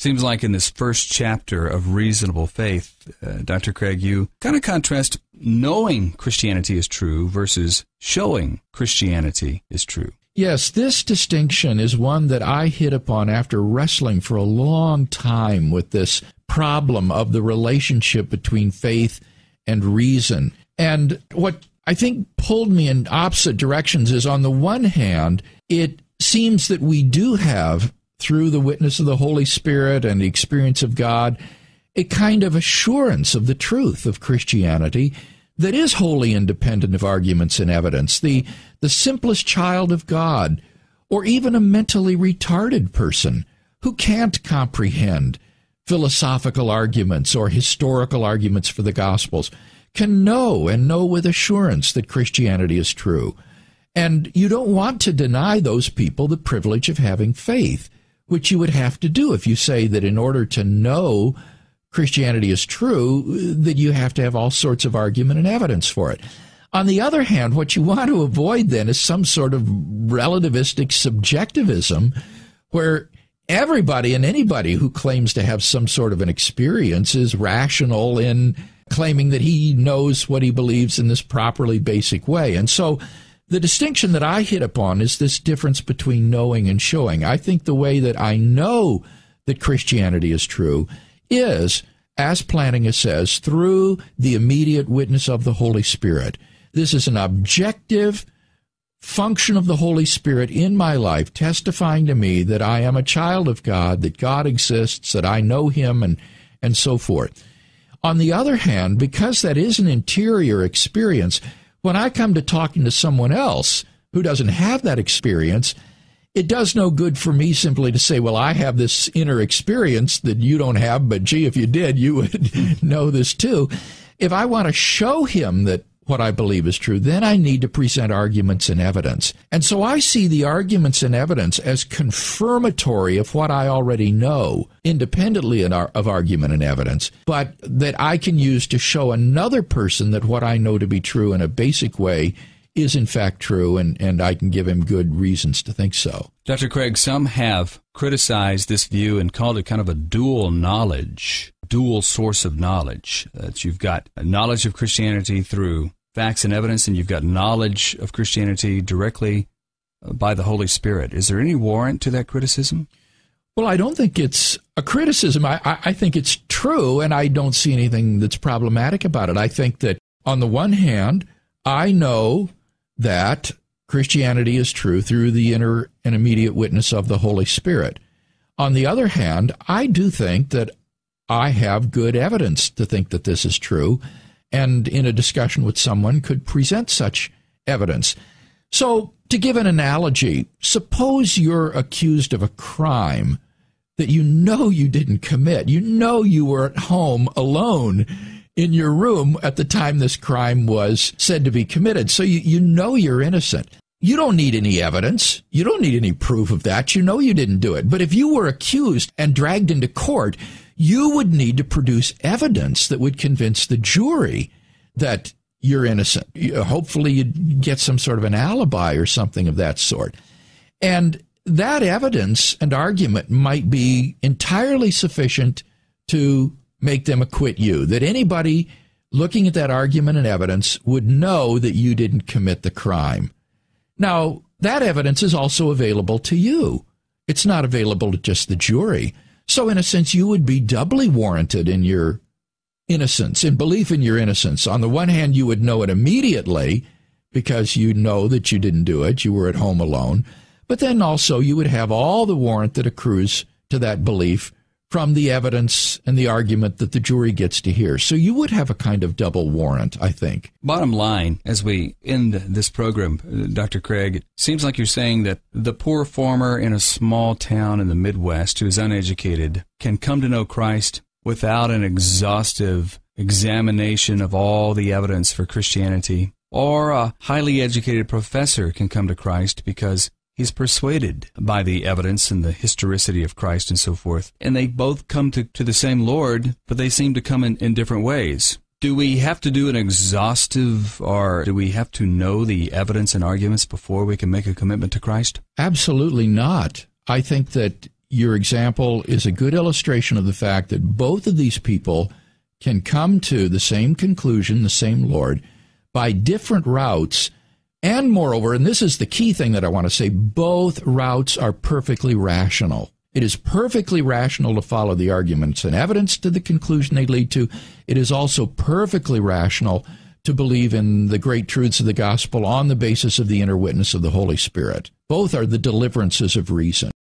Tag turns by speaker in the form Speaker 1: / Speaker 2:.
Speaker 1: Seems like in this first chapter of Reasonable Faith, Dr. Craig, you kind of contrast knowing Christianity is true versus showing Christianity is true.
Speaker 2: Yes, this distinction is one that I hit upon after wrestling for a long time with this problem of the relationship between faith and reason. And what I think pulled me in opposite directions is, on the one hand, it seems that we do have, through the witness of the Holy Spirit and the experience of God, a kind of assurance of the truth of Christianity that is wholly independent of arguments and evidence. The simplest child of God, or even a mentally retarded person who can't comprehend philosophical arguments or historical arguments for the Gospels, can know and know with assurance that Christianity is true. And you don't want to deny those people the privilege of having faith, which you would have to do if you say that in order to know Christianity is true, that you have to have all sorts of argument and evidence for it. On the other hand, what you want to avoid then is some sort of relativistic subjectivism where everybody and anybody who claims to have some sort of an experience is rational in claiming that he knows what he believes in this properly basic way. And so the distinction that I hit upon is this difference between knowing and showing. I think the way that I know that Christianity is true is, as Plantinga says, through the immediate witness of the Holy Spirit. This is an objective function of the Holy Spirit in my life, testifying to me that I am a child of God, that God exists, that I know Him, and so forth. On the other hand, because that is an interior experience, when I come to talking to someone else who doesn't have that experience, it does no good for me simply to say, well, I have this inner experience that you don't have, but gee, if you did, you would know this too. If I want to show him that what I believe is true, then I need to present arguments and evidence. And so I see the arguments and evidence as confirmatory of what I already know, independently of argument and evidence, but that I can use to show another person that what I know to be true in a basic way is in fact true, and I can give him good reasons to think so.
Speaker 1: Dr. Craig, some have criticized this view and called it kind of a dual knowledge, dual source of knowledge. That you've got knowledge of Christianity through facts and evidence, and you've got knowledge of Christianity directly by the Holy Spirit. Is there any warrant to that criticism?
Speaker 2: Well, I don't think it's a criticism. I think it's true, and I don't see anything that's problematic about it. I think that, on the one hand, I know that Christianity is true through the inner and immediate witness of the Holy Spirit. On the other hand, I do think that I have good evidence to think that this is true, and in a discussion with someone could present such evidence. So, to give an analogy, suppose you're accused of a crime that you know you didn't commit. You know you were at home alone in your room at the time this crime was said to be committed. So you know you're innocent. You don't need any evidence. You don't need any proof of that. You know you didn't do it. But if you were accused and dragged into court, you would need to produce evidence that would convince the jury that you're innocent. Hopefully you'd get some sort of an alibi or something of that sort. And that evidence and argument might be entirely sufficient to make them acquit you, that anybody looking at that argument and evidence would know that you didn't commit the crime. Now, that evidence is also available to you. It's not available to just the jury. So, in a sense, you would be doubly warranted in your innocence, in belief in your innocence. On the one hand, you would know it immediately because you know that you didn't do it, you were at home alone. But then also you would have all the warrant that accrues to that belief from the evidence and the argument that the jury gets to hear. So you would have a kind of double warrant, I think.
Speaker 1: Bottom line, as we end this program, Dr. Craig, it seems like you're saying that the poor farmer in a small town in the Midwest who is uneducated can come to know Christ without an exhaustive examination of all the evidence for Christianity, or a highly educated professor can come to Christ because he's persuaded by the evidence and the historicity of Christ and so forth. And they both come to the same Lord, but they seem to come in different ways. Do we have to do an exhaustive, or do we have to know the evidence and arguments before we can make a commitment to Christ?
Speaker 2: Absolutely not. I think that your example is a good illustration of the fact that both of these people can come to the same conclusion, the same Lord, by different routes. And moreover, and this is the key thing that I want to say, both routes are perfectly rational. It is perfectly rational to follow the arguments and evidence to the conclusion they lead to. It is also perfectly rational to believe in the great truths of the gospel on the basis of the inner witness of the Holy Spirit. Both are the deliverances of reason.